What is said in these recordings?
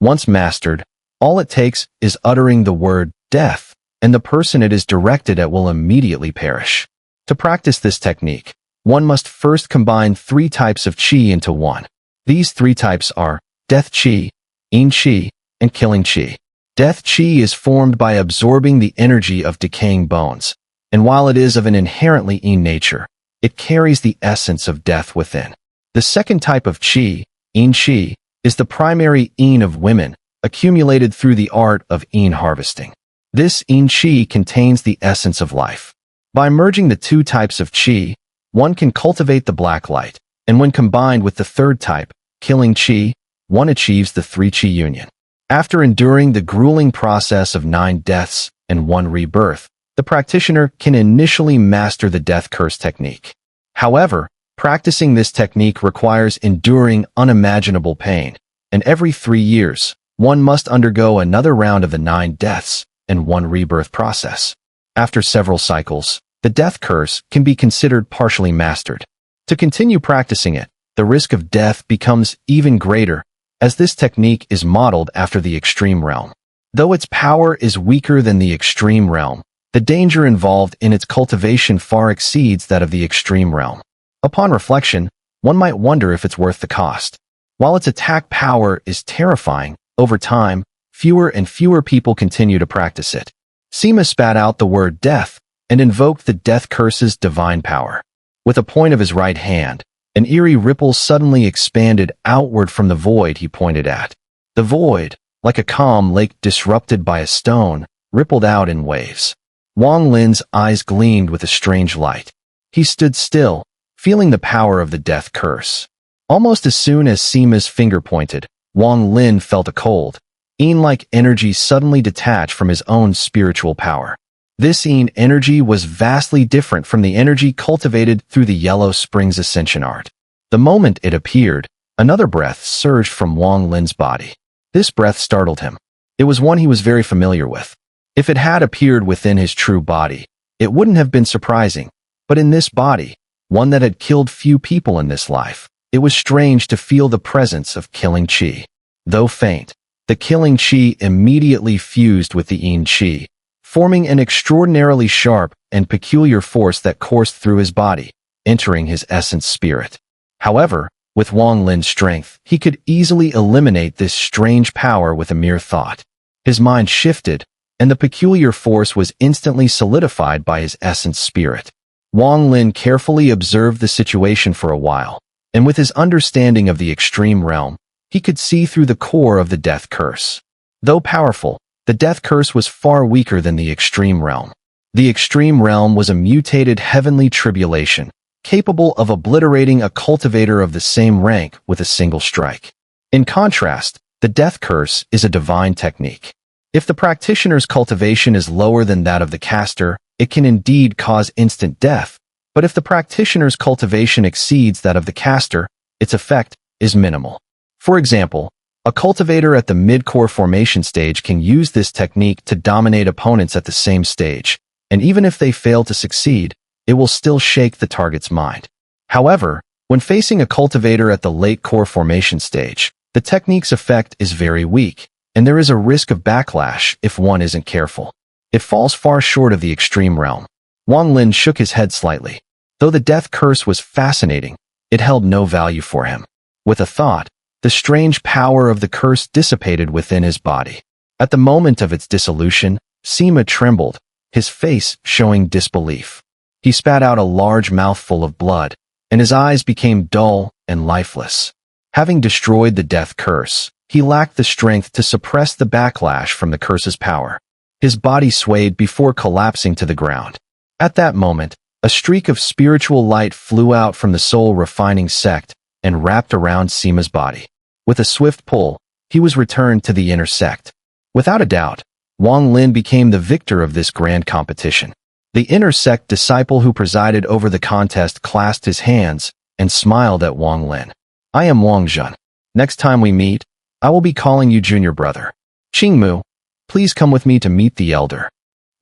Once mastered, all it takes is uttering the word death, and the person it is directed at will immediately perish. To practice this technique, one must first combine 3 types of qi into one. These 3 types are death qi, yin qi, and killing qi. Death qi is formed by absorbing the energy of decaying bones, and while it is of an inherently yin nature, it carries the essence of death within. The second type of qi, yin qi, is the primary yin of women, accumulated through the art of yin harvesting. This yin qi contains the essence of life. By merging the 2 types of qi, one can cultivate the black light, and when combined with the third type, killing qi, one achieves the 3 qi union. After enduring the grueling process of 9 deaths and 1 rebirth, the practitioner can initially master the death curse technique. However, practicing this technique requires enduring unimaginable pain, and every 3 years, one must undergo another round of the 9 deaths and 1 rebirth process. After several cycles, the death curse can be considered partially mastered. To continue practicing it, the risk of death becomes even greater, as this technique is modeled after the extreme realm. Though its power is weaker than the extreme realm, the danger involved in its cultivation far exceeds that of the extreme realm. Upon reflection, one might wonder if it's worth the cost. While its attack power is terrifying, over time, fewer and fewer people continue to practice it. Sima spat out the word death and invoked the death curse's divine power. With a point of his right hand, an eerie ripple suddenly expanded outward from the void he pointed at. The void, like a calm lake disrupted by a stone, rippled out in waves. Wang Lin's eyes gleamed with a strange light. He stood still, feeling the power of the death curse. Almost as soon as Sima's finger pointed, Wang Lin felt a cold, yin-like energy suddenly detach from his own spiritual power. This yin energy was vastly different from the energy cultivated through the Yellow Springs Ascension art. The moment it appeared, another breath surged from Wang Lin's body. This breath startled him. It was one he was very familiar with. If it had appeared within his true body, it wouldn't have been surprising, but in this body, one that had killed few people in this life, it was strange to feel the presence of killing qi. Though faint, the killing qi immediately fused with the yin qi, forming an extraordinarily sharp and peculiar force that coursed through his body, entering his essence spirit. However, with Wang Lin's strength, he could easily eliminate this strange power with a mere thought. His mind shifted, and the peculiar force was instantly solidified by his essence spirit. Wang Lin carefully observed the situation for a while, and with his understanding of the extreme realm, he could see through the core of the death curse. Though powerful, the death curse was far weaker than the extreme realm. The extreme realm was a mutated heavenly tribulation, capable of obliterating a cultivator of the same rank with a single strike. In contrast, the death curse is a divine technique. If the practitioner's cultivation is lower than that of the caster, it can indeed cause instant death, but if the practitioner's cultivation exceeds that of the caster, its effect is minimal. For example, a cultivator at the mid-core formation stage can use this technique to dominate opponents at the same stage, and even if they fail to succeed, it will still shake the target's mind. However, when facing a cultivator at the late core formation stage, the technique's effect is very weak, and there is a risk of backlash if one isn't careful. It falls far short of the extreme realm. Wang Lin shook his head slightly. Though the death curse was fascinating, it held no value for him. With a thought, the strange power of the curse dissipated within his body. At the moment of its dissolution, Sima trembled, his face showing disbelief. He spat out a large mouthful of blood, and his eyes became dull and lifeless. Having destroyed the death curse, he lacked the strength to suppress the backlash from the curse's power. His body swayed before collapsing to the ground. At that moment, a streak of spiritual light flew out from the soul-refining sect and wrapped around Sima's body. With a swift pull, he was returned to the inner sect. Without a doubt, Wang Lin became the victor of this grand competition. The inner sect disciple who presided over the contest clasped his hands and smiled at Wang Lin. "I am Wang Zhen. Next time we meet, I will be calling you junior brother. Qingmu, please come with me to meet the elder."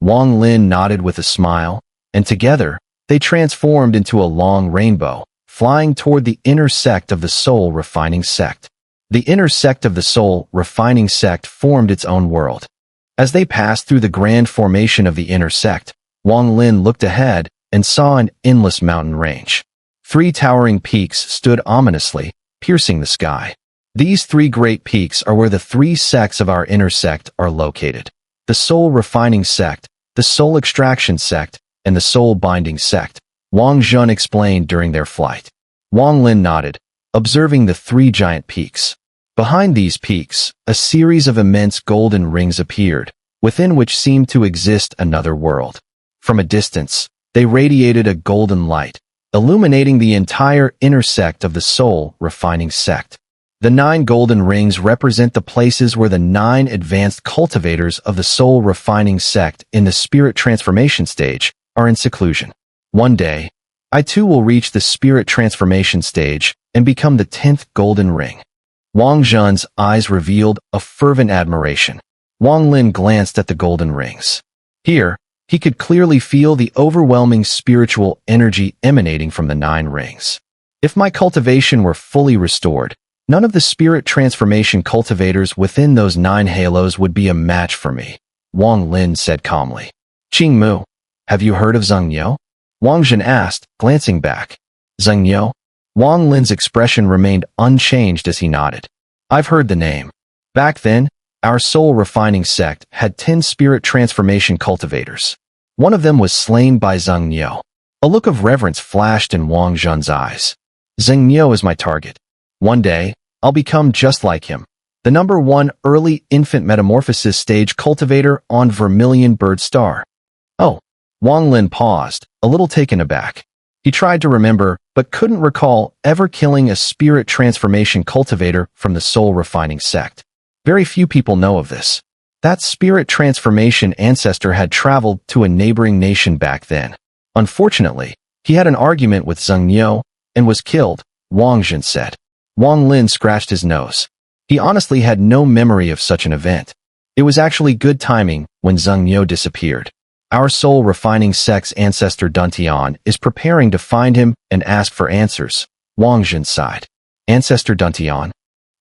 Wang Lin nodded with a smile, and together, they transformed into a long rainbow, flying toward the inner sect of the soul-refining sect. The inner sect of the soul refining sect formed its own world. As they passed through the grand formation of the inner sect, Wang Lin looked ahead and saw an endless mountain range. 3 towering peaks stood ominously, piercing the sky. These 3 great peaks are where the 3 sects of our inner sect are located: the soul refining sect, the soul extraction sect, and the soul binding sect, Wang Zhun explained during their flight. Wang Lin nodded, observing the 3 giant peaks. Behind these peaks, a series of immense golden rings appeared, within which seemed to exist another world. From a distance, they radiated a golden light, illuminating the entire inner sect of the soul refining sect. The 9 golden rings represent the places where the 9 advanced cultivators of the soul refining sect in the spirit transformation stage are in seclusion. One day, I too will reach the spirit transformation stage and become the 10th golden ring. Wang Zhun's eyes revealed a fervent admiration. Wang Lin glanced at the golden rings. Here, he could clearly feel the overwhelming spiritual energy emanating from the 9 rings. If my cultivation were fully restored, none of the spirit transformation cultivators within those 9 halos would be a match for me, Wang Lin said calmly. Qingmu, have you heard of Xun'er? Wang Zhun asked, glancing back. Xun'er? Wang Lin's expression remained unchanged as he nodded. I've heard the name. Back then, our soul refining sect had 10 spirit transformation cultivators. One of them was slain by Xun'er. A look of reverence flashed in Wang Zhun's eyes. Xun'er is my target. One day, I'll become just like him, the number 1 early infant metamorphosis stage cultivator on Vermilion Bird Star. Oh, Wang Lin paused, a little taken aback. He tried to remember, but couldn't recall ever killing a spirit transformation cultivator from the soul refining sect. Very few people know of this. That spirit transformation ancestor had traveled to a neighboring nation back then. Unfortunately, he had an argument with Xun'er and was killed, Wang Zhun said. Wang Lin scratched his nose. He honestly had no memory of such an event. It was actually good timing when Xun'er disappeared. Our soul refining sect's ancestor Duntian is preparing to find him and ask for answers, Wang Zhun sighed. Ancestor Duntian?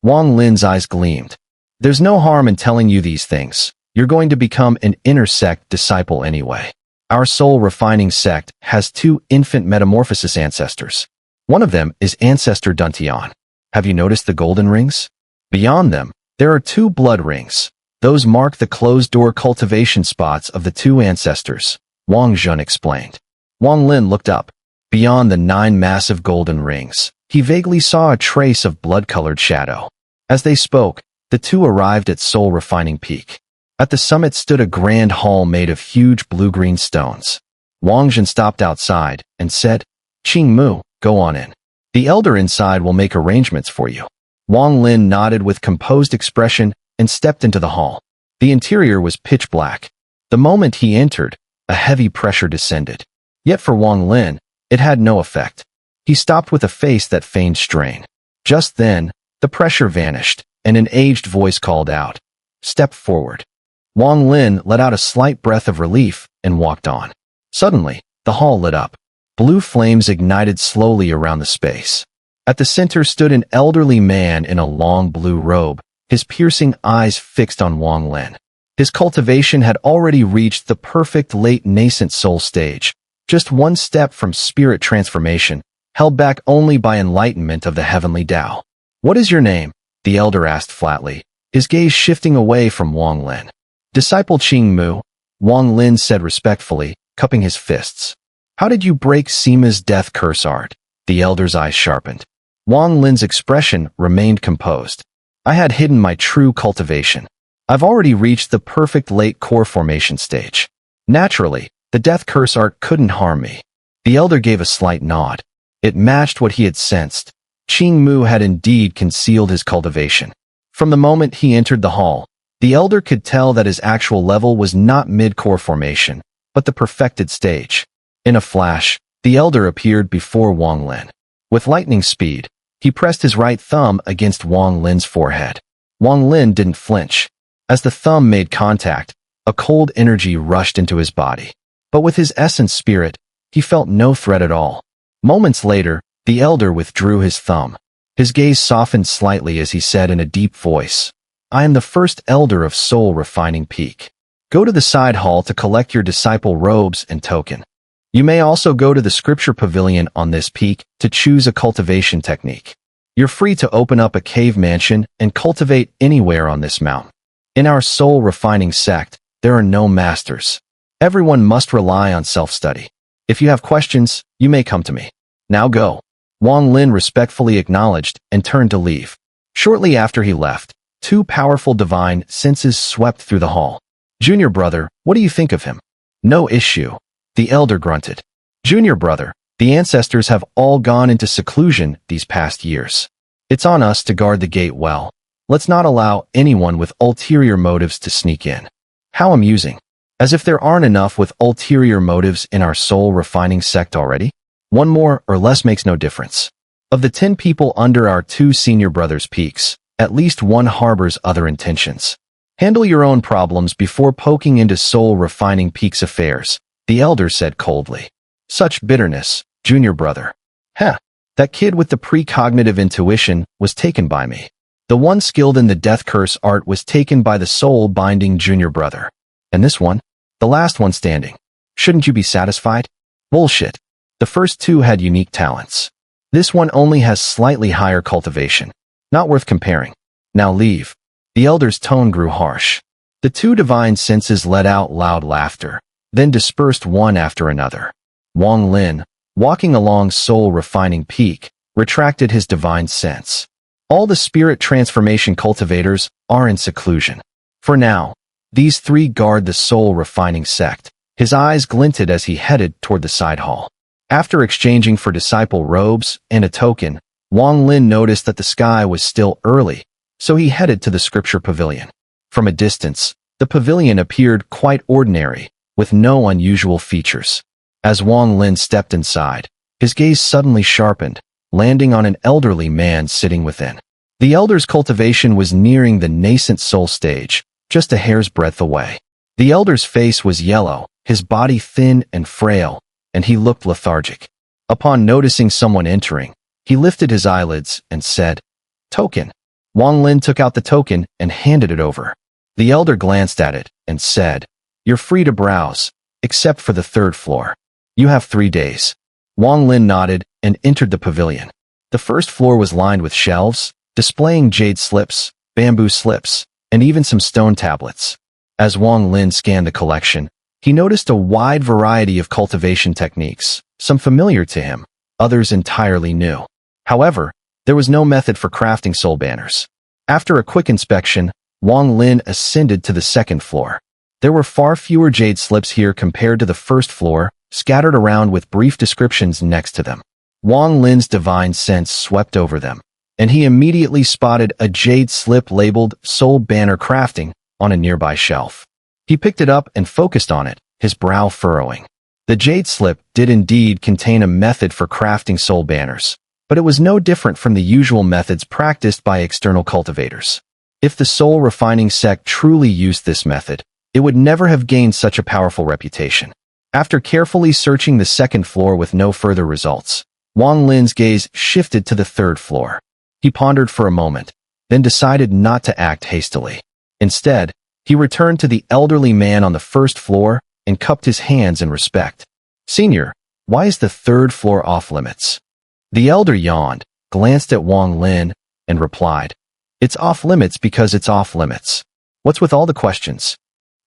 Wang Lin's eyes gleamed. There's no harm in telling you these things. You're going to become an inner sect disciple anyway. Our soul refining sect has 2 infant metamorphosis ancestors. One of them is Ancestor Duntian. Have you noticed the golden rings? Beyond them, there are 2 blood rings. Those mark the closed-door cultivation spots of the 2 ancestors, Wang Zhun explained. Wang Lin looked up. Beyond the 9 massive golden rings, he vaguely saw a trace of blood-colored shadow. As they spoke, the 2 arrived at Soul Refining Peak. At the summit stood a grand hall made of huge blue-green stones. Wang Zhun stopped outside and said, Qingmu, go on in. The elder inside will make arrangements for you. Wang Lin nodded with composed expression and stepped into the hall. The interior was pitch black. The moment he entered, a heavy pressure descended. Yet for Wang Lin, it had no effect. He stopped with a face that feigned strain. Just then, the pressure vanished, and an aged voice called out, Step forward. Wang Lin let out a slight breath of relief and walked on. Suddenly, the hall lit up. Blue flames ignited slowly around the space. At the center stood an elderly man in a long blue robe, his piercing eyes fixed on Wang Lin. His cultivation had already reached the perfect late nascent soul stage, just 1 step from spirit transformation, held back only by enlightenment of the heavenly Tao. What is your name? The elder asked flatly, his gaze shifting away from Wang Lin. Disciple Qingmu, Wang Lin said respectfully, cupping his fists. How did you break Sima's death curse art? The elder's eyes sharpened. Wang Lin's expression remained composed. I had hidden my true cultivation. I've already reached the perfect late core formation stage. Naturally, the death curse art couldn't harm me. The elder gave a slight nod. It matched what he had sensed. Qingmu had indeed concealed his cultivation. From the moment he entered the hall, the elder could tell that his actual level was not mid-core formation, but the perfected stage. In a flash, the elder appeared before Wang Lin. With lightning speed, he pressed his right thumb against Wang Lin's forehead. Wang Lin didn't flinch. As the thumb made contact, a cold energy rushed into his body. But with his essence spirit, he felt no threat at all. Moments later, the elder withdrew his thumb. His gaze softened slightly as he said in a deep voice, I am the first elder of Soul Refining Peak. Go to the side hall to collect your disciple robes and token. You may also go to the scripture pavilion on this peak to choose a cultivation technique. You're free to open up a cave mansion and cultivate anywhere on this mountain. In our Soul Refining sect, there are no masters. Everyone must rely on self-study. If you have questions, you may come to me. Now go. Wang Lin respectfully acknowledged and turned to leave. Shortly after he left, two powerful divine senses swept through the hall. Junior brother, what do you think of him? No issue. The elder grunted. Junior brother, the ancestors have all gone into seclusion these past years. It's on us to guard the gate well. Let's not allow anyone with ulterior motives to sneak in. How amusing. As if there aren't enough with ulterior motives in our Soul Refining sect already. One more or less makes no difference. Of the 10 people under our two senior brothers' peaks, at least one harbors other intentions. Handle your own problems before poking into Soul Refining Peak's affairs, the elder said coldly. Such bitterness, junior brother. Heh, that kid with the precognitive intuition was taken by me. The one skilled in the death curse art was taken by the soul-binding junior brother. And this one? The last one standing. Shouldn't you be satisfied? Bullshit. The first two had unique talents. This one only has slightly higher cultivation. Not worth comparing. Now leave. The elder's tone grew harsh. The two divine senses let out loud laughter, then dispersed one after another. Wang Lin, walking along Soul Refining Peak, retracted his divine sense. All the spirit transformation cultivators are in seclusion. For now, these three guard the Soul Refining sect. His eyes glinted as he headed toward the side hall. After exchanging for disciple robes and a token, Wang Lin noticed that the sky was still early, so he headed to the scripture pavilion. From a distance, the pavilion appeared quite ordinary, with no unusual features. As Wang Lin stepped inside, his gaze suddenly sharpened, landing on an elderly man sitting within. The elder's cultivation was nearing the nascent soul stage, just a hair's breadth away. The elder's face was yellow, his body thin and frail, and he looked lethargic. Upon noticing someone entering, he lifted his eyelids and said, Token. Wang Lin took out the token and handed it over. The elder glanced at it and said, You're free to browse, except for the 3rd floor. You have 3 days. Wang Lin nodded and entered the pavilion. The first floor was lined with shelves, displaying jade slips, bamboo slips, and even some stone tablets. As Wang Lin scanned the collection, he noticed a wide variety of cultivation techniques, some familiar to him, others entirely new. However, there was no method for crafting soul banners. After a quick inspection, Wang Lin ascended to the 2nd floor. There were far fewer jade slips here compared to the 1st floor, scattered around with brief descriptions next to them. Wang Lin's divine sense swept over them, and he immediately spotted a jade slip labeled Soul Banner Crafting on a nearby shelf. He picked it up and focused on it, his brow furrowing. The jade slip did indeed contain a method for crafting soul banners, but it was no different from the usual methods practiced by external cultivators. If the Soul Refining sect truly used this method, it would never have gained such a powerful reputation. After carefully searching the 2nd floor with no further results, Wang Lin's gaze shifted to the 3rd floor. He pondered for a moment, then decided not to act hastily. Instead, he returned to the elderly man on the 1st floor and cupped his hands in respect. Senior, why is the 3rd floor off limits? The elder yawned, glanced at Wang Lin, and replied, It's off limits because it's off limits. What's with all the questions?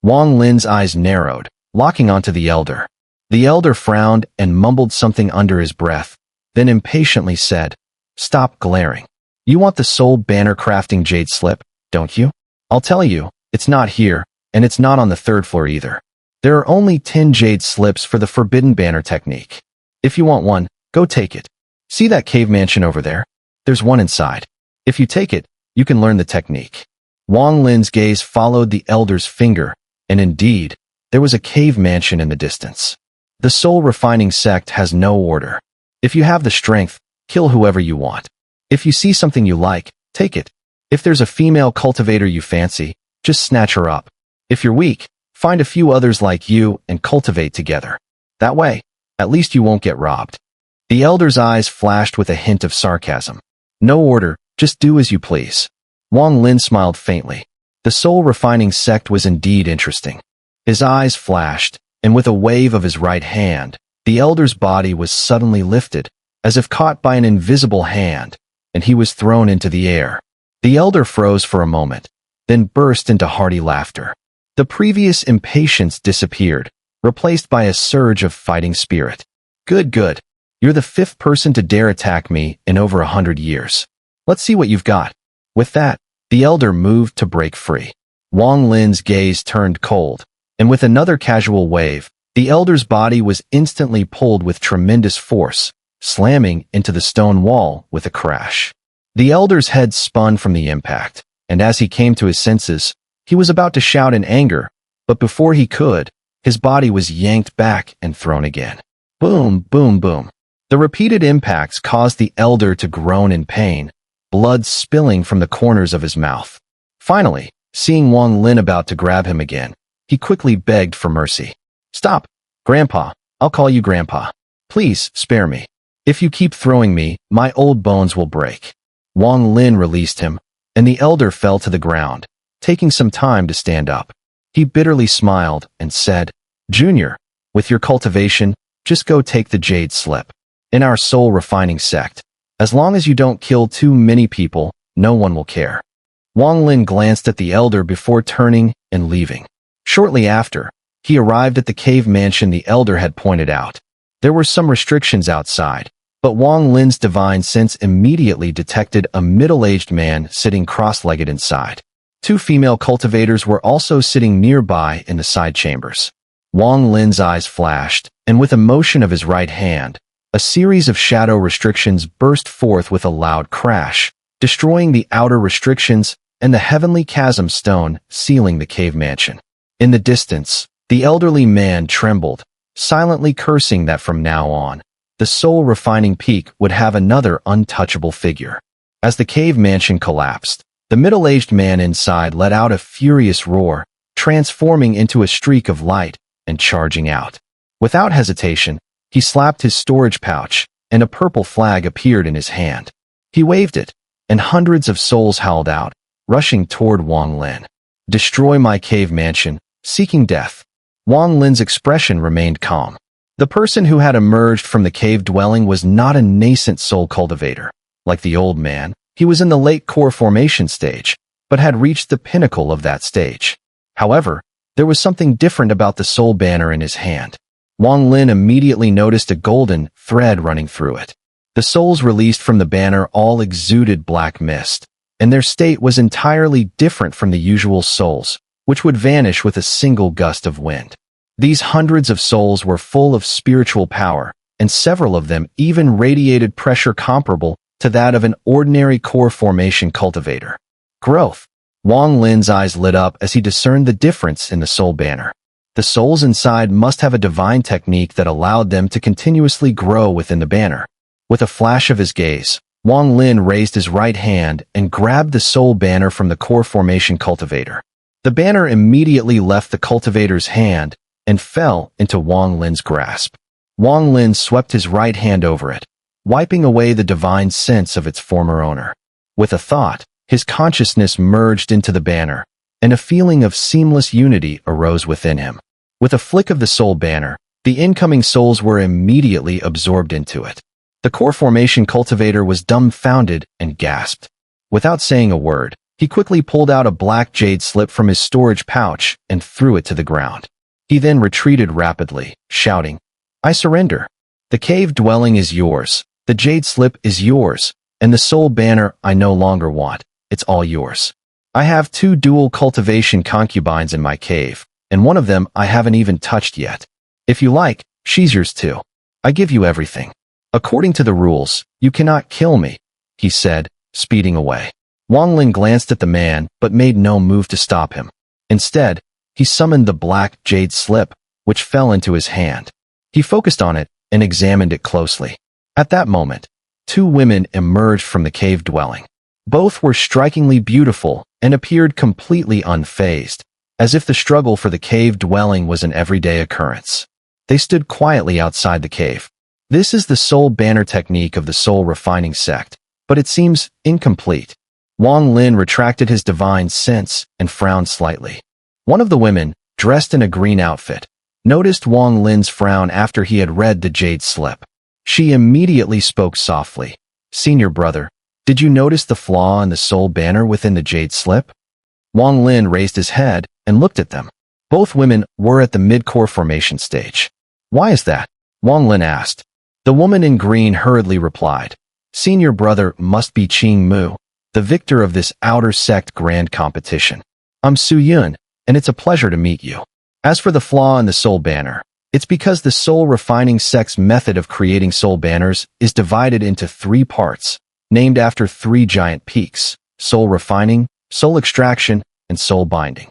Wang Lin's eyes narrowed, locking onto the elder. The elder frowned and mumbled something under his breath, then impatiently said, Stop glaring. You want the soul banner crafting jade slip, don't you? I'll tell you, it's not here, and it's not on the 3rd floor either. There are only 10 jade slips for the forbidden banner technique. If you want one, go take it. See that cave mansion over there? There's one inside. If you take it, you can learn the technique. Wang Lin's gaze followed the elder's finger, and indeed, there was a cave mansion in the distance. The Soul Refining sect has no order. If you have the strength, kill whoever you want. If you see something you like, take it. If there's a female cultivator you fancy, just snatch her up. If you're weak, find a few others like you and cultivate together. That way, at least you won't get robbed. The elder's eyes flashed with a hint of sarcasm. No order, just do as you please. Wang Lin smiled faintly. The soul refining sect was indeed interesting. His eyes flashed, and with a wave of his right hand, the elder's body was suddenly lifted, as if caught by an invisible hand, and he was thrown into the air. The elder froze for a moment, then burst into hearty laughter. The previous impatience disappeared, replaced by a surge of fighting spirit. Good, good. You're the fifth person to dare attack me in over 100 years. Let's see what you've got. With that, the elder moved to break free. Wang Lin's gaze turned cold, and with another casual wave, the elder's body was instantly pulled with tremendous force, slamming into the stone wall with a crash. The elder's head spun from the impact, and as he came to his senses, he was about to shout in anger, but before he could, his body was yanked back and thrown again. Boom, boom, boom. The repeated impacts caused the elder to groan in pain, blood spilling from the corners of his mouth. Finally, seeing Wang Lin about to grab him again, he quickly begged for mercy. Stop, Grandpa. I'll call you Grandpa. Please, spare me. If you keep throwing me, my old bones will break. Wang Lin released him, and the elder fell to the ground, taking some time to stand up. He bitterly smiled and said, Junior, with your cultivation, just go take the jade slip. In our soul refining sect, as long as you don't kill too many people, no one will care. Wang Lin glanced at the elder before turning and leaving. Shortly after, he arrived at the cave mansion the elder had pointed out. There were some restrictions outside, but Wang Lin's divine sense immediately detected a middle-aged man sitting cross-legged inside. Two female cultivators were also sitting nearby in the side chambers. Wang Lin's eyes flashed, and with a motion of his right hand, a series of shadow restrictions burst forth with a loud crash, destroying the outer restrictions and the heavenly chasm stone sealing the cave mansion. In the distance, the elderly man trembled, silently cursing that from now on, the soul-refining peak would have another untouchable figure. As the cave mansion collapsed, the middle-aged man inside let out a furious roar, transforming into a streak of light and charging out. Without hesitation, he slapped his storage pouch, and a purple flag appeared in his hand. He waved it, and hundreds of souls howled out, rushing toward Wang Lin. Destroy my cave mansion, seeking death. Wang Lin's expression remained calm. The person who had emerged from the cave dwelling was not a nascent soul cultivator. Like the old man, he was in the late core formation stage, but had reached the pinnacle of that stage. However, there was something different about the soul banner in his hand. Wang Lin immediately noticed a golden thread running through it. The souls released from the banner all exuded black mist, and their state was entirely different from the usual souls, which would vanish with a single gust of wind. These hundreds of souls were full of spiritual power, and several of them even radiated pressure comparable to that of an ordinary core formation cultivator. Growth. Wang Lin's eyes lit up as he discerned the difference in the soul banner. The souls inside must have a divine technique that allowed them to continuously grow within the banner. With a flash of his gaze, Wang Lin raised his right hand and grabbed the soul banner from the core formation cultivator. The banner immediately left the cultivator's hand and fell into Wang Lin's grasp. Wang Lin swept his right hand over it, wiping away the divine sense of its former owner. With a thought, his consciousness merged into the banner, and a feeling of seamless unity arose within him. With a flick of the soul banner, the incoming souls were immediately absorbed into it. The core formation cultivator was dumbfounded and gasped. Without saying a word, he quickly pulled out a black jade slip from his storage pouch and threw it to the ground. He then retreated rapidly, shouting, I surrender. The cave dwelling is yours, the jade slip is yours, and the soul banner I no longer want, it's all yours. I have 2 dual cultivation concubines in my cave, and one of them I haven't even touched yet. If you like, she's yours too. I give you everything. According to the rules, you cannot kill me, he said, speeding away. Wang Lin glanced at the man but made no move to stop him. Instead, he summoned the black jade slip, which fell into his hand. He focused on it and examined it closely. At that moment, 2 women emerged from the cave dwelling. Both were strikingly beautiful and appeared completely unfazed, as if the struggle for the cave dwelling was an everyday occurrence. They stood quietly outside the cave. This is the soul banner technique of the soul refining sect, but it seems incomplete. Wang Lin retracted his divine sense and frowned slightly. One of the women, dressed in a green outfit, noticed Wang Lin's frown after he had read the jade slip. She immediately spoke softly. "Senior brother, did you notice the flaw in the soul banner within the jade slip?" Wang Lin raised his head and looked at them. Both women were at the mid-core formation stage. "Why is that?" Wang Lin asked. The woman in green hurriedly replied, "Senior brother must be Qing Mu, the victor of this outer sect grand competition. I'm Xun'er, and it's a pleasure to meet you. As for the flaw in the soul banner, it's because the soul refining sect's method of creating soul banners is divided into 3 parts, named after 3 giant peaks: soul refining, soul extraction, and soul binding.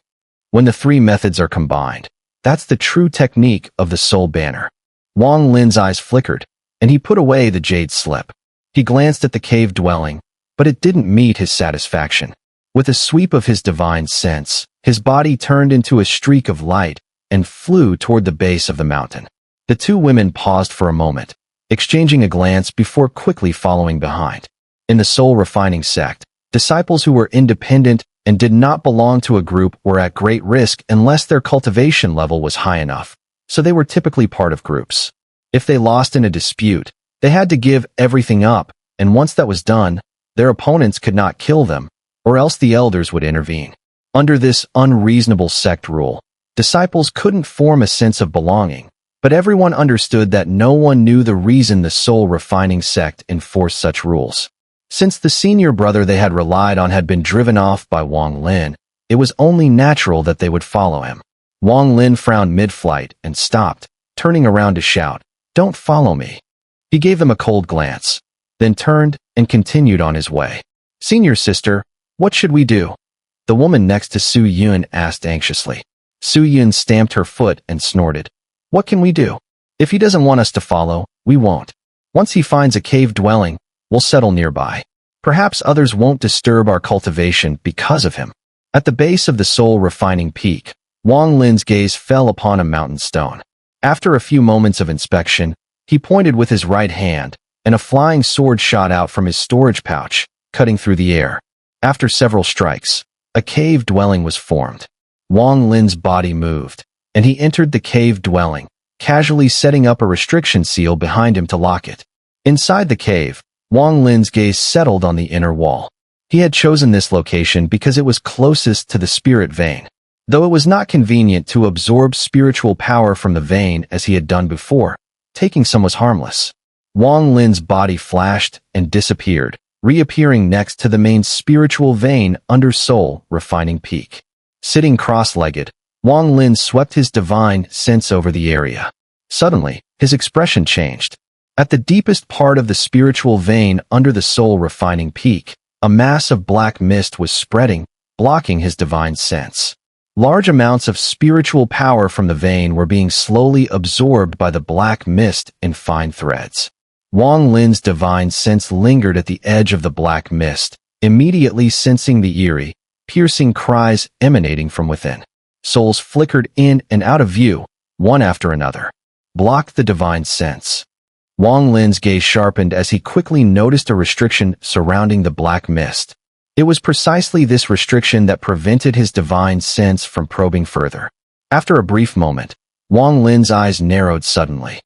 When the 3 methods are combined, that's the true technique of the soul banner." Wang Lin's eyes flickered, and he put away the jade slip. He glanced at the cave dwelling, but it didn't meet his satisfaction. With a sweep of his divine sense, his body turned into a streak of light and flew toward the base of the mountain. The 2 women paused for a moment, exchanging a glance before quickly following behind. In the soul refining sect, disciples who were independent and did not belong to a group were at great risk unless their cultivation level was high enough, so they were typically part of groups. If they lost in a dispute, they had to give everything up, and once that was done, their opponents could not kill them, or else the elders would intervene. Under this unreasonable sect rule, disciples couldn't form a sense of belonging, but everyone understood that no one knew the reason the soul refining sect enforced such rules. Since the senior brother they had relied on had been driven off by Wang Lin, it was only natural that they would follow him. Wang Lin frowned mid-flight and stopped, turning around to shout, "Don't follow me." He gave them a cold glance, then turned and continued on his way. "Senior sister, what should we do?" The woman next to Xun'er asked anxiously. Xun'er stamped her foot and snorted. "What can we do? If he doesn't want us to follow, we won't. Once he finds a cave dwelling, we'll settle nearby. Perhaps others won't disturb our cultivation because of him." At the base of the soul refining peak, Wang Lin's gaze fell upon a mountain stone. After a few moments of inspection, he pointed with his right hand, and a flying sword shot out from his storage pouch, cutting through the air. After several strikes, a cave dwelling was formed. Wang Lin's body moved, and he entered the cave dwelling, casually setting up a restriction seal behind him to lock it. Inside the cave, Wang Lin's gaze settled on the inner wall. He had chosen this location because it was closest to the spirit vein. Though it was not convenient to absorb spiritual power from the vein as he had done before, taking some was harmless. Wang Lin's body flashed and disappeared, reappearing next to the main spiritual vein under soul refining peak. Sitting cross-legged, Wang Lin swept his divine sense over the area. Suddenly, his expression changed. At the deepest part of the spiritual vein under the soul refining peak, a mass of black mist was spreading, blocking his divine sense. Large amounts of spiritual power from the vein were being slowly absorbed by the black mist in fine threads. Wang Lin's divine sense lingered at the edge of the black mist, immediately sensing the eerie, piercing cries emanating from within. Souls flickered in and out of view, one after another. Blocked the divine sense. Wang Lin's gaze sharpened as he quickly noticed a restriction surrounding the black mist. It was precisely this restriction that prevented his divine sense from probing further. After a brief moment, Wang Lin's eyes narrowed suddenly.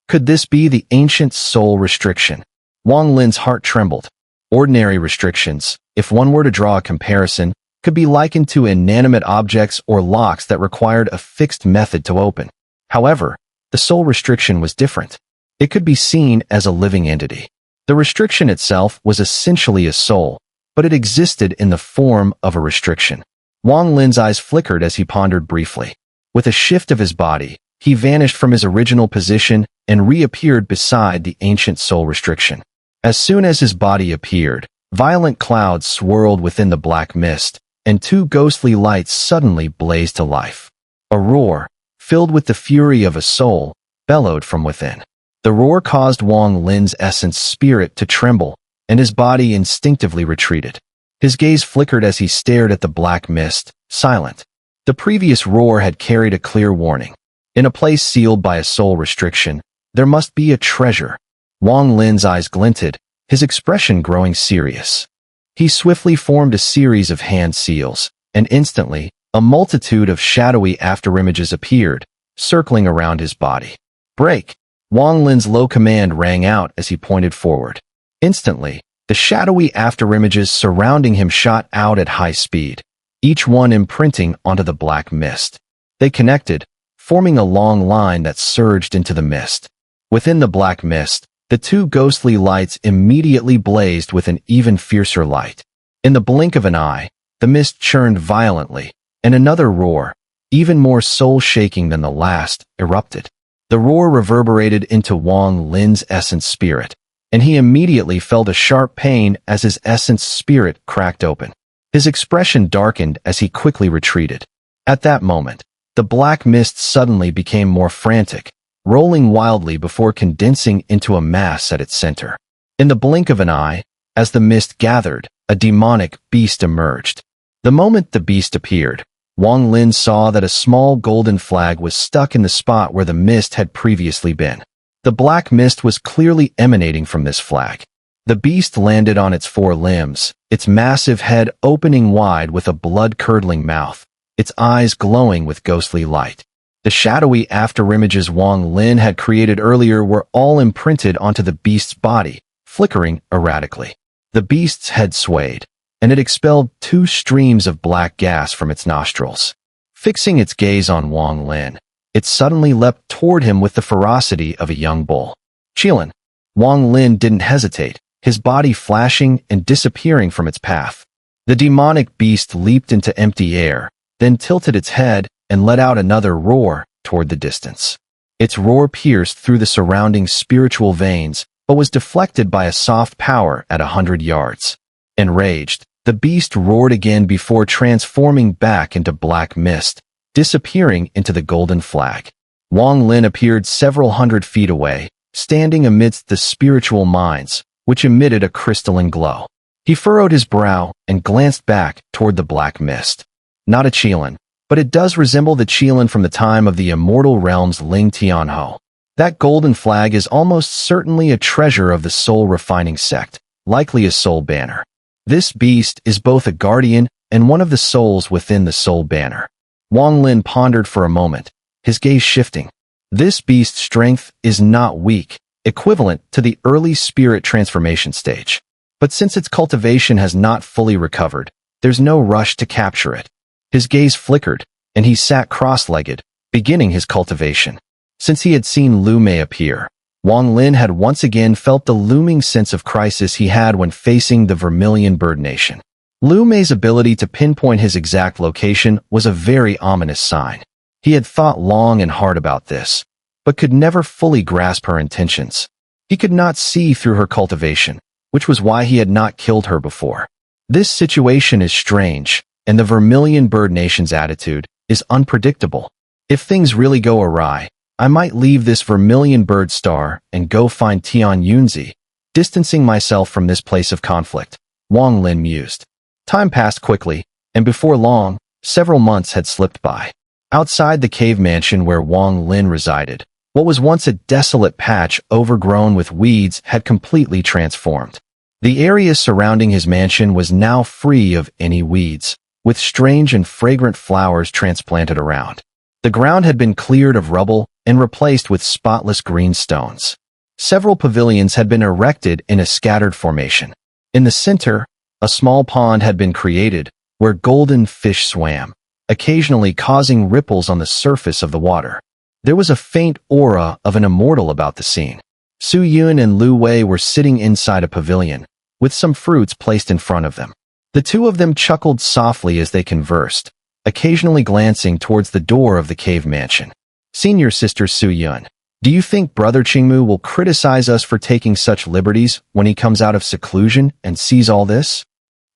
Could this be the ancient soul restriction? Wang Lin's heart trembled. Ordinary restrictions, if one were to draw a comparison, could be likened to inanimate objects or locks that required a fixed method to open. However, the soul restriction was different. It could be seen as a living entity. The restriction itself was essentially a soul, but it existed in the form of a restriction. Wang Lin's eyes flickered as he pondered briefly. With a shift of his body, he vanished from his original position and reappeared beside the ancient soul restriction. As soon as his body appeared, violent clouds swirled within the black mist, and 2 ghostly lights suddenly blazed to life. A roar, filled with the fury of a soul, bellowed from within. The roar caused Wang Lin's essence spirit to tremble, and his body instinctively retreated. His gaze flickered as he stared at the black mist, silent. The previous roar had carried a clear warning. In a place sealed by a soul restriction, there must be a treasure. Wang Lin's eyes glinted, his expression growing serious. He swiftly formed a series of hand seals, and instantly, a multitude of shadowy afterimages appeared, circling around his body. "Break!" Wang Lin's low command rang out as he pointed forward. Instantly, the shadowy afterimages surrounding him shot out at high speed, each one imprinting onto the black mist. They connected, forming a long line that surged into the mist. Within the black mist, the two ghostly lights immediately blazed with an even fiercer light. In the blink of an eye, the mist churned violently, and another roar, even more soul-shaking than the last, erupted. The roar reverberated into Wang Lin's essence spirit, and he immediately felt a sharp pain as his essence spirit cracked open. His expression darkened as he quickly retreated. At that moment, the black mist suddenly became more frantic, rolling wildly before condensing into a mass at its center. In the blink of an eye, as the mist gathered, a demonic beast emerged. The moment the beast appeared, Wang Lin saw that a small golden flag was stuck in the spot where the mist had previously been. The black mist was clearly emanating from this flag. The beast landed on its four limbs, its massive head opening wide with a blood-curdling mouth, its eyes glowing with ghostly light. The shadowy afterimages Wang Lin had created earlier were all imprinted onto the beast's body, flickering erratically. The beast's head swayed, and it expelled two streams of black gas from its nostrils. Fixing its gaze on Wang Lin, it suddenly leapt toward him with the ferocity of a young bull. "Qilin!" Wang Lin didn't hesitate, his body flashing and disappearing from its path. The demonic beast leaped into empty air, then tilted its head and let out another roar toward the distance. Its roar pierced through the surrounding spiritual veins, but was deflected by a soft power at 100 yards. Enraged, the beast roared again before transforming back into black mist, disappearing into the golden flag. Wang Lin appeared several hundred feet away, standing amidst the spiritual mines, which emitted a crystalline glow. He furrowed his brow and glanced back toward the black mist. Not a Qilin, but it does resemble the Qilin from the time of the immortal realm's Ling Tianhou. That golden flag is almost certainly a treasure of the soul-refining sect, likely a soul banner. This beast is both a guardian and one of the souls within the soul banner. Wang Lin pondered for a moment, his gaze shifting. This beast's strength is not weak, equivalent to the early spirit transformation stage. But since its cultivation has not fully recovered, there's no rush to capture it. His gaze flickered, and he sat cross-legged, beginning his cultivation. Since he had seen Lu Mei appear, Wang Lin had once again felt the looming sense of crisis he had when facing the Vermilion Bird Nation. Lu Mei's ability to pinpoint his exact location was a very ominous sign. He had thought long and hard about this, but could never fully grasp her intentions. He could not see through her cultivation, which was why he had not killed her before. This situation is strange, and the Vermilion Bird Nation's attitude is unpredictable. If things really go awry, I might leave this Vermilion Bird Star and go find Tian Yunzi, distancing myself from this place of conflict, Wang Lin mused. Time passed quickly, and before long, several months had slipped by. Outside the cave mansion where Wang Lin resided, what was once a desolate patch overgrown with weeds had completely transformed. The area surrounding his mansion was now free of any weeds, with strange and fragrant flowers transplanted around. The ground had been cleared of rubble and replaced with spotless green stones. Several pavilions had been erected in a scattered formation. In the center, a small pond had been created, where golden fish swam, occasionally causing ripples on the surface of the water. There was a faint aura of an immortal about the scene. Su Yun and Lu Wei were sitting inside a pavilion, with some fruits placed in front of them. The two of them chuckled softly as they conversed, occasionally glancing towards the door of the cave mansion. Senior Sister Su Yun, do you think Brother Qingmu will criticize us for taking such liberties when he comes out of seclusion and sees all this?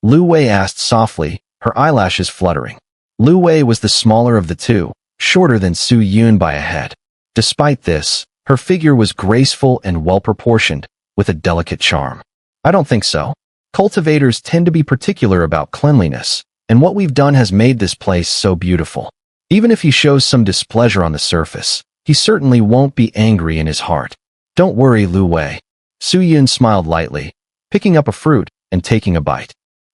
Lu Wei asked softly, her eyelashes fluttering. Lu Wei was the smaller of the two, shorter than Su Yun by a head. Despite this, her figure was graceful and well-proportioned, with a delicate charm. I don't think so. Cultivators tend to be particular about cleanliness, and what we've done has made this place so beautiful. Even if he shows some displeasure on the surface, he certainly won't be angry in his heart. Don't worry, Lu Wei. Su Yun smiled lightly, picking up a fruit and taking a bite.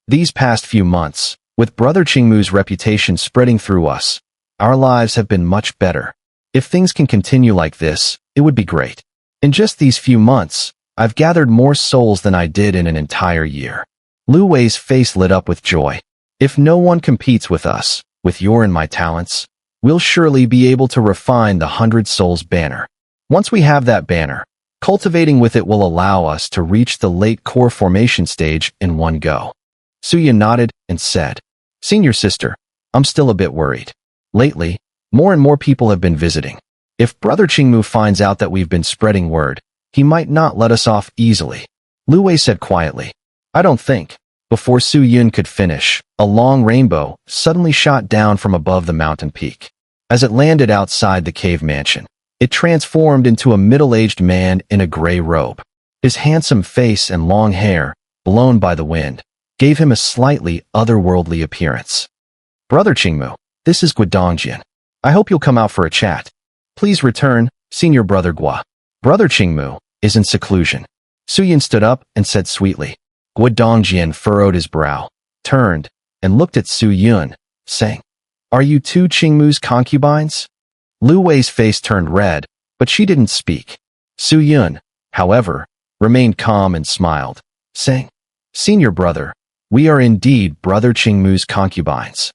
These past few months, with Brother Qingmu's reputation spreading through us, our lives have been much better. If things can continue like this, it would be great. In just these few months, I've gathered more souls than I did in an entire year. Lu Wei's face lit up with joy. If no one competes with us, with your and my talents, we'll surely be able to refine the 100 Souls banner. Once we have that banner, cultivating with it will allow us to reach the late core formation stage in one go. Xun'er nodded and said, Senior sister, I'm still a bit worried. Lately, more and more people have been visiting. If Brother Qingmu finds out that we've been spreading word, he might not let us off easily. Lu Wei said quietly. I don't think. Before Su Yun could finish, a long rainbow suddenly shot down from above the mountain peak. As it landed outside the cave mansion, it transformed into a middle-aged man in a gray robe. His handsome face and long hair, blown by the wind, gave him a slightly otherworldly appearance. Brother Qingmu, this is Guodongjian. I hope you'll come out for a chat. Please return, Senior Brother Gua. Brother Qingmu is in seclusion. Su Yun stood up and said sweetly. Guodongjian furrowed his brow, turned, and looked at Su Yun, saying, Are you two Qingmu's concubines? Lu Wei's face turned red, but she didn't speak. Su Yun, however, remained calm and smiled, saying, Senior brother, we are indeed Brother Qingmu's concubines.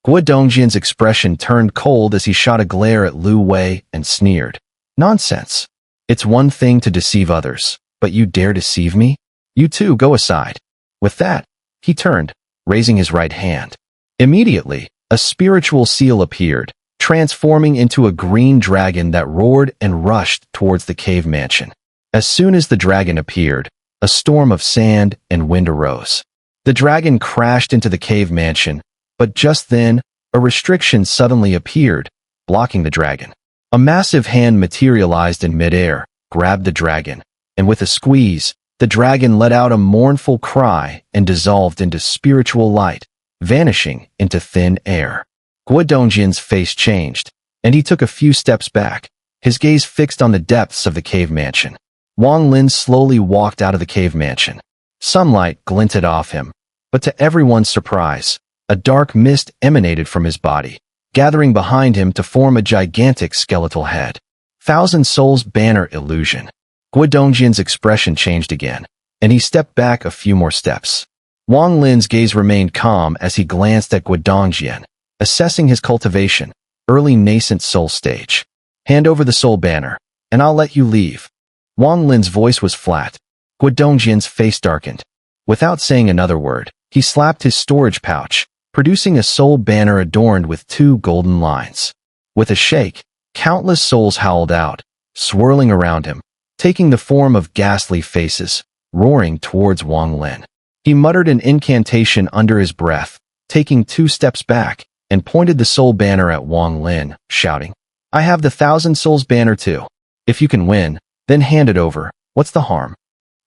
Guodongjian's expression turned cold as he shot a glare at Lu Wei and sneered. Nonsense. It's one thing to deceive others, but you dare deceive me? You two go aside. With that, he turned, raising his right hand. Immediately, a spiritual seal appeared, transforming into a green dragon that roared and rushed towards the cave mansion. As soon as the dragon appeared, a storm of sand and wind arose. The dragon crashed into the cave mansion, but just then, a restriction suddenly appeared, blocking the dragon. A massive hand materialized in midair, grabbed the dragon, and with a squeeze, the dragon let out a mournful cry and dissolved into spiritual light, vanishing into thin air. Guodongjian's face changed, and he took a few steps back, his gaze fixed on the depths of the cave mansion. Wang Lin slowly walked out of the cave mansion. Sunlight glinted off him, but to everyone's surprise, a dark mist emanated from his body, gathering behind him to form a gigantic skeletal head. Thousand Souls banner illusion. Guodongjian's expression changed again, and he stepped back a few more steps. Wang Lin's gaze remained calm as he glanced at Guodongjian, assessing his cultivation, early nascent soul stage. Hand over the soul banner, and I'll let you leave. Wang Lin's voice was flat. Guodongjian's face darkened. Without saying another word, he slapped his storage pouch, producing a soul banner adorned with 2 golden lines. With a shake, countless souls howled out, swirling around him, taking the form of ghastly faces, roaring towards Wang Lin. He muttered an incantation under his breath, taking 2 steps back, and pointed the soul banner at Wang Lin, shouting, I have the 1,000 Souls banner too. If you can win, then hand it over. What's the harm?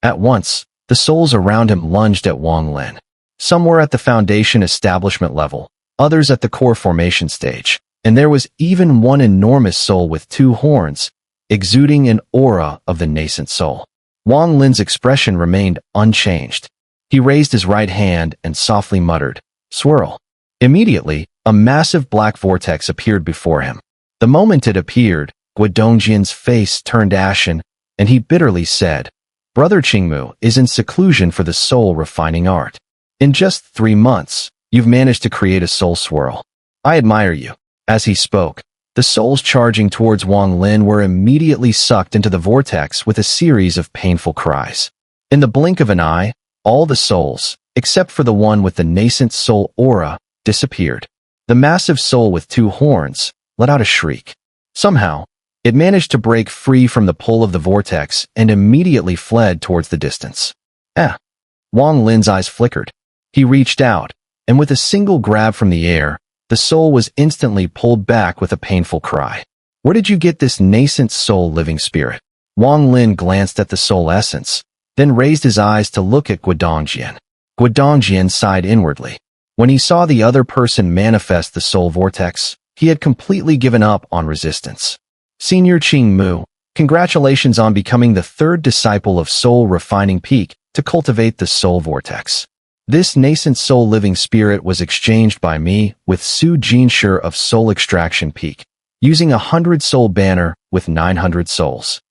At once, the souls around him lunged at Wang Lin. Some were at the foundation establishment level, others at the core formation stage, and there was even one enormous soul with 2 horns, exuding an aura of the nascent soul. Wang Lin's expression remained unchanged. He raised his right hand and softly muttered, Swirl. Immediately, a massive black vortex appeared before him. The moment it appeared, Guodongjian's face turned ashen, and he bitterly said, Brother Qingmu is in seclusion for the soul refining art. In just 3 months, you've managed to create a soul swirl. I admire you. As he spoke, the souls charging towards Wang Lin were immediately sucked into the vortex with a series of painful cries. In the blink of an eye, all the souls, except for the one with the nascent soul aura, disappeared. The massive soul with 2 horns let out a shriek. Somehow, it managed to break free from the pull of the vortex and immediately fled towards the distance. Wang Lin's eyes flickered. He reached out, and with a single grab from the air, the soul was instantly pulled back with a painful cry. Where did you get this nascent soul living spirit? Wang Lin glanced at the soul essence, then raised his eyes to look at Guodongjian. Guodongjian sighed inwardly. When he saw the other person manifest the soul vortex, he had completely given up on resistance. Senior Qingmu, congratulations on becoming the 3rd disciple of Soul Refining Peak to cultivate the soul vortex. This nascent soul living spirit was exchanged by me with Xun'er of Soul Extraction Peak, using 100 soul banner with 900 souls.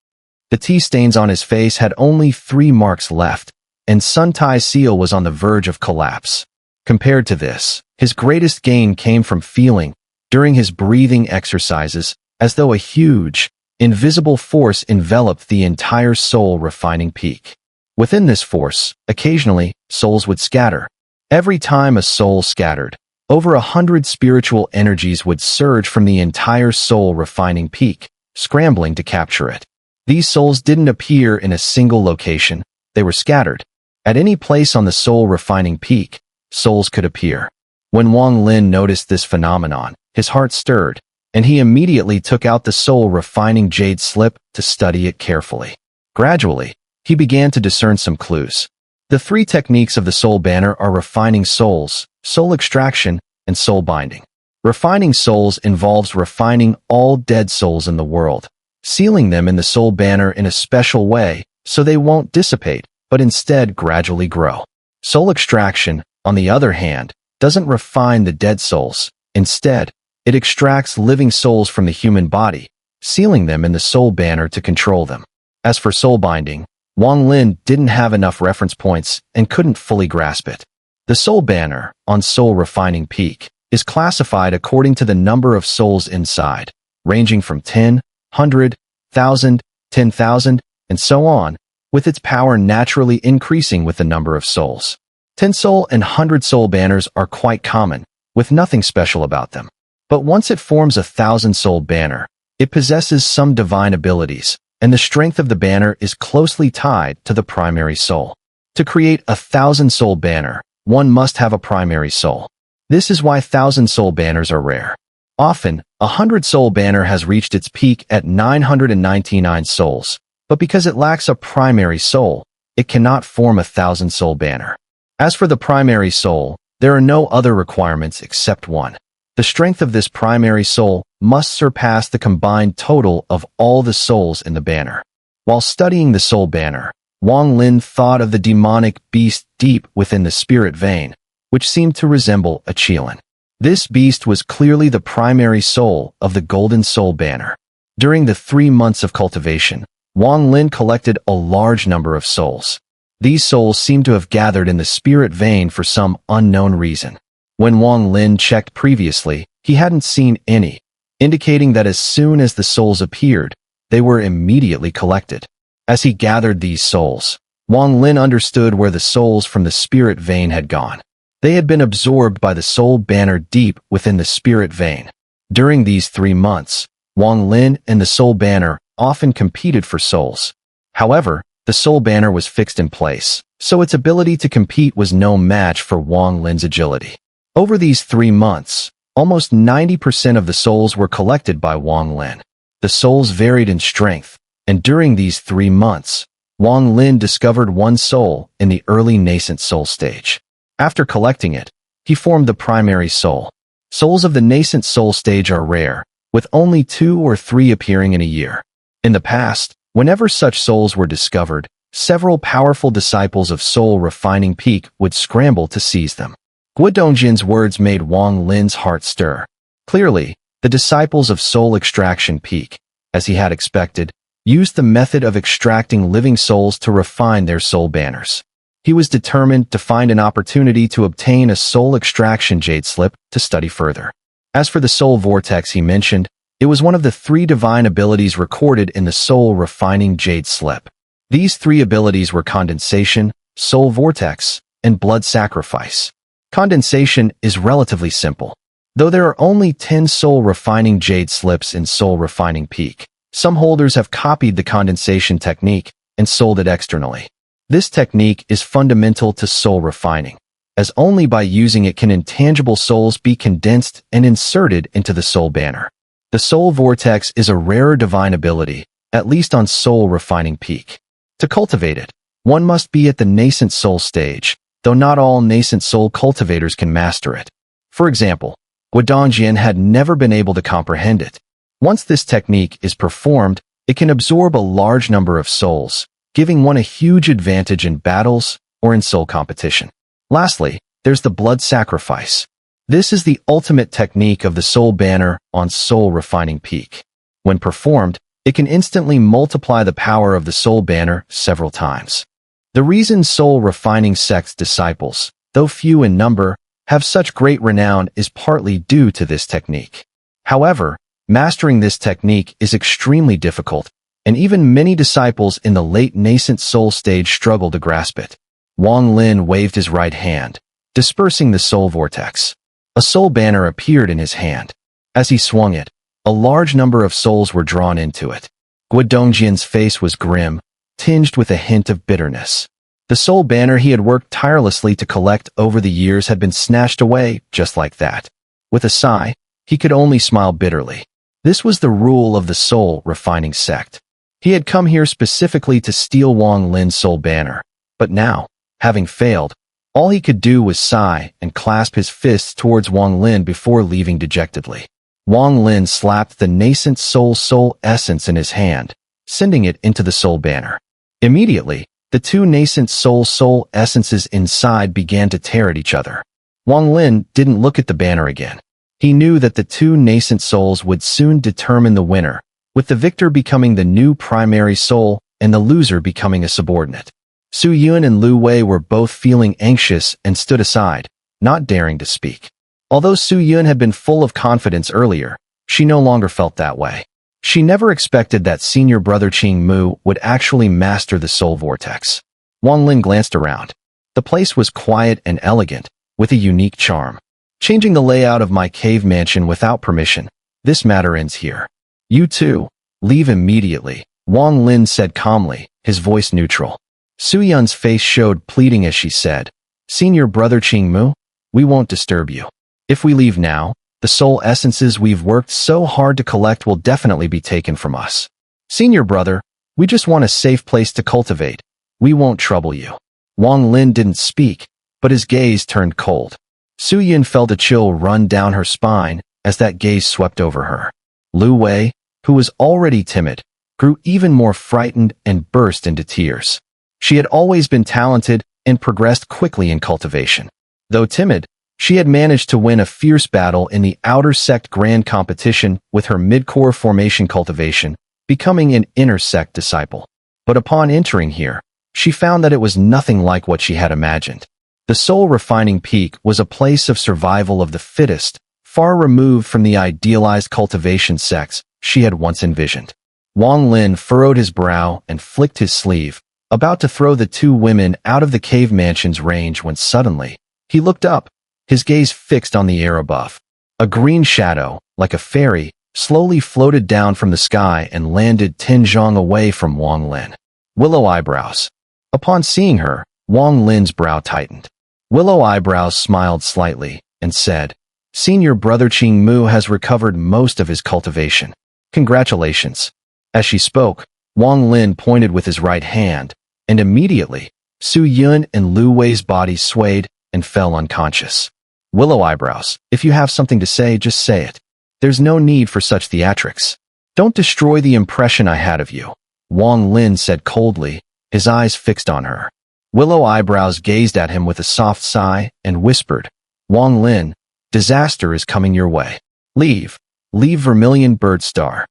The tea stains on his face had only 3 marks left, and Sun Tai's seal was on the verge of collapse. Compared to this, his greatest gain came from feeling, during his breathing exercises, as though a huge, invisible force enveloped the entire soul refining peak. Within this force, occasionally, souls would scatter. Every time a soul scattered, over 100 spiritual energies would surge from the entire soul refining peak, scrambling to capture it. These souls didn't appear in a single location, they were scattered. At any place on the soul refining peak, souls could appear. When Wang Lin noticed this phenomenon, his heart stirred, and he immediately took out the soul refining jade slip to study it carefully. Gradually, he began to discern some clues. The 3 techniques of the soul banner are refining souls, soul extraction, and soul binding. Refining souls involves refining all dead souls in the world, sealing them in the soul banner in a special way so they won't dissipate, but instead gradually grow. Soul extraction, on the other hand, doesn't refine the dead souls. Instead, it extracts living souls from the human body, sealing them in the soul banner to control them. As for soul binding, Wang Lin didn't have enough reference points and couldn't fully grasp it. The soul banner, on Soul Refining Peak, is classified according to the number of souls inside, ranging from 10, 100, 1,000, 10,000, and so on, with its power naturally increasing with the number of souls. 10 soul and 100 soul banners are quite common, with nothing special about them. But once it forms a 1,000 soul banner, it possesses some divine abilities, and the strength of the banner is closely tied to the primary soul. To create a 1,000 soul banner, one must have a primary soul. This is why 1,000 soul banners are rare. Often, a 100 soul banner has reached its peak at 999 souls, but because it lacks a primary soul, it cannot form a 1,000 soul banner. As for the primary soul, there are no other requirements except one. The strength of this primary soul must surpass the combined total of all the souls in the banner. While studying the soul banner, Wang Lin thought of the demonic beast deep within the spirit vein, which seemed to resemble a Qilin. This beast was clearly the primary soul of the golden soul banner. During the 3 months of cultivation, Wang Lin collected a large number of souls. These souls seemed to have gathered in the spirit vein for some unknown reason. When Wang Lin checked previously, he hadn't seen any, indicating that as soon as the souls appeared, they were immediately collected. As he gathered these souls, Wang Lin understood where the souls from the spirit vein had gone. They had been absorbed by the soul banner deep within the spirit vein. During these 3 months, Wang Lin and the soul banner often competed for souls. However, the soul banner was fixed in place, so its ability to compete was no match for Wang Lin's agility. Over these 3 months, almost 90% of the souls were collected by Wang Lin. The souls varied in strength, and during these 3 months, Wang Lin discovered one soul in the early nascent soul stage. After collecting it, he formed the primary soul. Souls of the nascent soul stage are rare, with only 2 or 3 appearing in a year. In the past, whenever such souls were discovered, several powerful disciples of Soul Refining Peak would scramble to seize them. Guodongjin's words made Wang Lin's heart stir. Clearly, the disciples of Soul Extraction Peak, as he had expected, used the method of extracting living souls to refine their soul banners. He was determined to find an opportunity to obtain a soul extraction jade slip to study further. As for the soul vortex he mentioned, it was one of the 3 divine abilities recorded in the soul refining jade slip. These 3 abilities were condensation, soul vortex, and blood sacrifice. Condensation is relatively simple. Though there are only 10 soul refining jade slips in Soul Refining Peak, some holders have copied the condensation technique and sold it externally. This technique is fundamental to soul refining, as only by using it can intangible souls be condensed and inserted into the soul banner. The soul vortex is a rarer divine ability, at least on Soul Refining Peak. To cultivate it, one must be at the nascent soul stage, though not all nascent soul cultivators can master it. For example, Guodongjin had never been able to comprehend it. Once this technique is performed, it can absorb a large number of souls, giving one a huge advantage in battles or in soul competition. Lastly, there's the blood sacrifice. This is the ultimate technique of the soul banner on soul refining peak. When performed, it can instantly multiply the power of the soul banner several times. The reason soul refining sect's disciples, though few in number, have such great renown is partly due to this technique. However, mastering this technique is extremely difficult, and even many disciples in the late nascent soul stage struggle to grasp it. Wang Lin waved his right hand, dispersing the soul vortex. A soul banner appeared in his hand. As he swung it, a large number of souls were drawn into it. Guodongjian's face was grim, tinged with a hint of bitterness. The soul banner he had worked tirelessly to collect over the years had been snatched away just like that. With a sigh, he could only smile bitterly. This was the rule of the soul refining sect. He had come here specifically to steal Wang Lin's soul banner, but now, having failed, all he could do was sigh and clasp his fists towards Wang Lin before leaving dejectedly. Wang Lin slapped the nascent soul essence in his hand, sending it into the soul banner. Immediately, the two nascent soul essences inside began to tear at each other. Wang Lin didn't look at the banner again. He knew that the two nascent souls would soon determine the winner, with the victor becoming the new primary soul and the loser becoming a subordinate. Su Yun and Lu Wei were both feeling anxious and stood aside, not daring to speak. Although Su Yun had been full of confidence earlier, she no longer felt that way. She never expected that senior brother Qing Mu would actually master the soul vortex. Wang Lin glanced around. The place was quiet and elegant, with a unique charm. Changing the layout of my cave mansion without permission, this matter ends here. You too, leave immediately, Wang Lin said calmly, his voice neutral. Su Yun's face showed pleading as she said, Senior brother Qing Mu, we won't disturb you. If we leave now, the soul essences we've worked so hard to collect will definitely be taken from us. Senior brother, we just want a safe place to cultivate. We won't trouble you. Wang Lin didn't speak, but his gaze turned cold. Su Yun felt a chill run down her spine as that gaze swept over her. Lu Wei, who was already timid, grew even more frightened and burst into tears. She had always been talented and progressed quickly in cultivation. Though timid, she had managed to win a fierce battle in the outer sect grand competition with her mid-core formation cultivation, becoming an inner sect disciple. But upon entering here, she found that it was nothing like what she had imagined. The soul refining peak was a place of survival of the fittest, far removed from the idealized cultivation sects she had once envisioned. Wang Lin furrowed his brow and flicked his sleeve, about to throw the two women out of the cave mansion's range when suddenly, he looked up, his gaze fixed on the air above. A green shadow, like a fairy, slowly floated down from the sky and landed 10 zhang away from Wang Lin. Willow Eyebrows. Upon seeing her, Wang Lin's brow tightened. Willow Eyebrows smiled slightly and said, Senior brother Qing Mu has recovered most of his cultivation. Congratulations. As she spoke, Wang Lin pointed with his right hand, and immediately, Su Yun and Lu Wei's bodies swayed and fell unconscious. Willow Eyebrows, if you have something to say, just say it. There's no need for such theatrics. Don't destroy the impression I had of you, Wang Lin said coldly, his eyes fixed on her. Willow Eyebrows gazed at him with a soft sigh and whispered, Wang Lin, disaster is coming your way. Leave Vermilion Bird Star.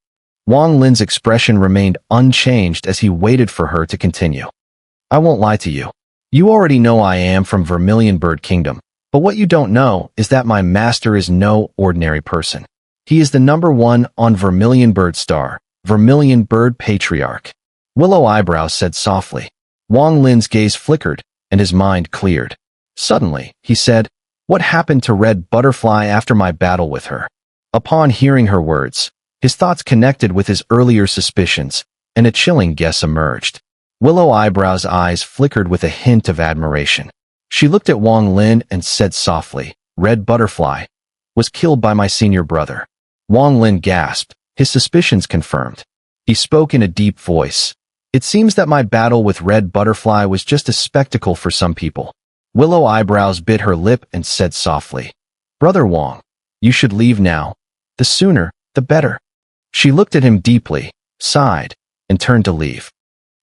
Wang Lin's expression remained unchanged as he waited for her to continue. I won't lie to you. You already know I am from Vermilion Bird Kingdom, but what you don't know is that my master is no ordinary person. He is the #1 on Vermilion Bird Star, Vermilion Bird Patriarch. Willow Eyebrows said softly. Wang Lin's gaze flickered, and his mind cleared. Suddenly, he said, What happened to Red Butterfly after my battle with her? Upon hearing her words, his thoughts connected with his earlier suspicions, and a chilling guess emerged. Willow Eyebrows' eyes flickered with a hint of admiration. She looked at Wang Lin and said softly, Red Butterfly was killed by my senior brother. Wang Lin gasped, his suspicions confirmed. He spoke in a deep voice. It seems that my battle with Red Butterfly was just a spectacle for some people. Willow Eyebrows bit her lip and said softly, Brother Wang, you should leave now. The sooner, the better. She looked at him deeply, sighed, and turned to leave.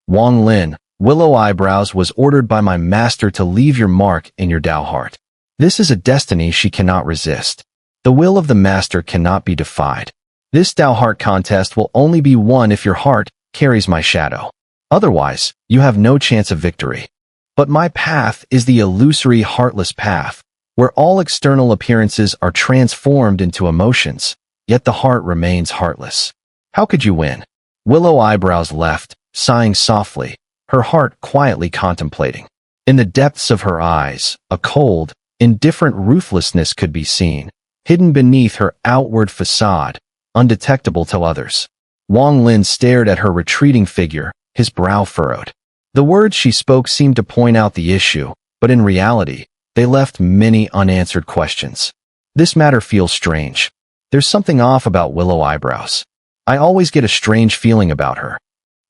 Wang Lin, Willow Eyebrows was ordered by my master to leave your mark in your Tao heart. This is a destiny she cannot resist. The will of the master cannot be defied. This Tao heart contest will only be won if your heart carries my shadow. Otherwise, you have no chance of victory. But my path is the illusory heartless path, where all external appearances are transformed into emotions, yet the heart remains heartless. How could you win? Willow Eyebrows left, sighing softly, her heart quietly contemplating. In the depths of her eyes, a cold, indifferent ruthlessness could be seen, hidden beneath her outward facade, undetectable to others. Wang Lin stared at her retreating figure, his brow furrowed. The words she spoke seemed to point out the issue, but in reality, they left many unanswered questions. This matter feels strange. There's something off about Willow Eyebrows. I always get a strange feeling about her.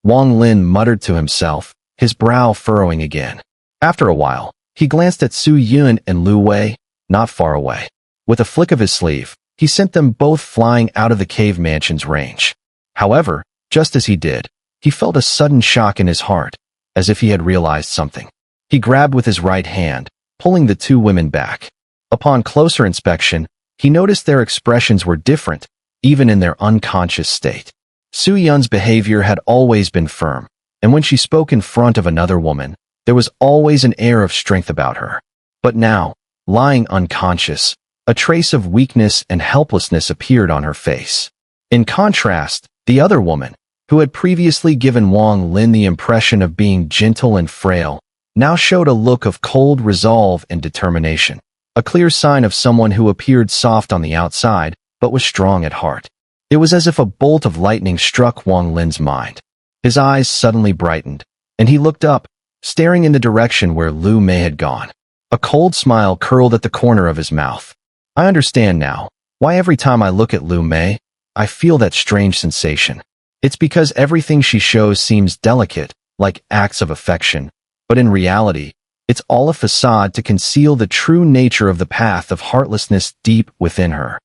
Wang Lin muttered to himself, his brow furrowing again. After a while, he glanced at Su Yun and Lu Wei, not far away. With a flick of his sleeve, he sent them both flying out of the cave mansion's range. However, just as he did, he felt a sudden shock in his heart, as if he had realized something. He grabbed with his right hand, pulling the two women back. Upon closer inspection, he noticed their expressions were different, even in their unconscious state. Su Yun's behavior had always been firm, and when she spoke in front of another woman, there was always an air of strength about her. But now, lying unconscious, a trace of weakness and helplessness appeared on her face. In contrast, the other woman, who had previously given Wang Lin the impression of being gentle and frail, now showed a look of cold resolve and determination, a clear sign of someone who appeared soft on the outside, but was strong at heart. It was as if a bolt of lightning struck Wang Lin's mind. His eyes suddenly brightened, and he looked up, staring in the direction where Lu Mei had gone. A cold smile curled at the corner of his mouth. I understand now why every time I look at Lu Mei, I feel that strange sensation. It's because everything she shows seems delicate, like acts of affection, but in reality, it's all a facade to conceal the true nature of the path of heartlessness deep within her.